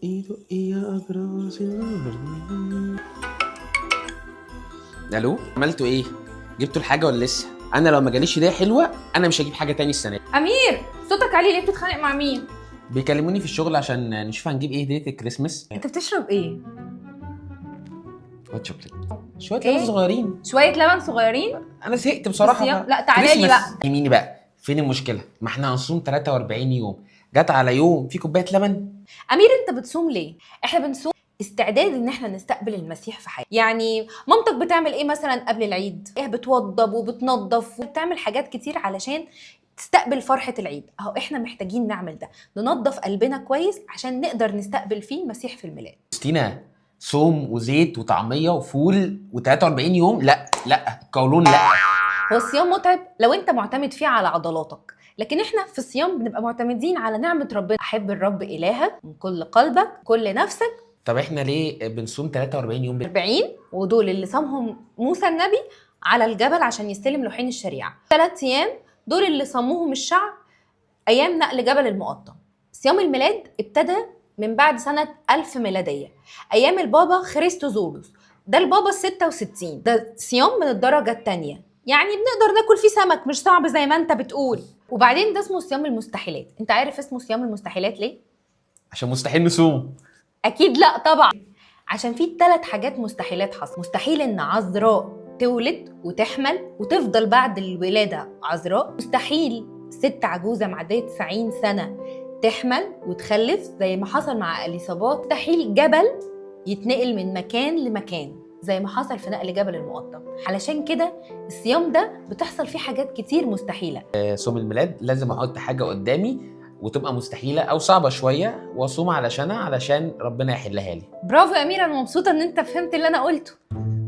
يا الو، عملتوا ايه؟ جبتوا الحاجه ولا لسه؟ انا لو ما جاليش هديه حلوه انا مش هجيب حاجه تاني السنه دي. امير، صوتك عالي ليه؟ بتتخانق مع مين؟ بيكلموني في الشغل عشان نشوف هنجيب ايه هديه الكريسماس. انت بتشرب ايه؟ هوت شوكليت، شويه إيه؟ لبن صغيرين. شويه لبن صغيرين؟ انا زهقت بصراحه. لا تعالى لي بقى. يميني بقى، فين المشكله؟ ما احنا هنصوم 43 يوم، جت على يوم في كوبايه لبن. امير، انت بتصوم ليه؟ احنا بنصوم استعداد ان احنا نستقبل المسيح في حياتنا. يعني مامتك بتعمل ايه مثلا قبل العيد؟ ايه، بتوضب وبتنظف وبتعمل حاجات كتير علشان تستقبل فرحة العيد. اهو احنا محتاجين نعمل ده، ننظف قلبنا كويس عشان نقدر نستقبل فيه المسيح في الميلاد. ستينا، صوم وزيت وطعميه وفول و43 يوم؟ لا لا، قولون لا. هو الصيام متعب لو انت معتمد فيه على عضلاتك، لكن احنا في الصيام بنبقى معتمدين على نعمة ربنا. احب الرب الهك من كل قلبك، كل نفسك. طب احنا ليه بنصوم 43 يوم 40 ودول اللي صامهم موسى النبي على الجبل عشان يستلم لوحين الشريعة. 3 ايام دول اللي صاموهم الشعب ايام نقل جبل المقطم. صيام الميلاد ابتدى من بعد سنة 1000 ميلادية، ايام البابا خريستوزولوس، ده البابا 66. ده صيام من الدرجة التانية، يعني بنقدر ناكل فيه سمك، مش صعب زي ما انت بتقول. وبعدين ده اسمه صيام المستحيلات. انت عارف اسمه صيام المستحيلات ليه؟ عشان مستحيل نصوم. اكيد لا طبعا، عشان في 3 حاجات مستحيلات حصل. مستحيل ان عذراء تولد وتحمل وتفضل بعد الولادة عذراء. مستحيل ست عجوزة معدية 90 سنة تحمل وتخلف زي ما حصل مع اليصابات. مستحيل جبل يتنقل من مكان لمكان زي ما حصل في نقل جبل المقطم. علشان كده الصيام ده بتحصل فيه حاجات كتير مستحيلة. صوم الميلاد لازم احط حاجه قدامي وتبقى مستحيله او صعبه شويه واصوم علشان ربنا يحلها لي. برافو يا أميرة، أنا مبسوطة إن أنت فهمت اللي أنا قلته.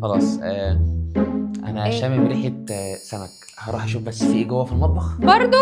خلاص. انا إيه؟ شامم ريحه سمك، هروح اشوف بس في ايه جوه في المطبخ. برضو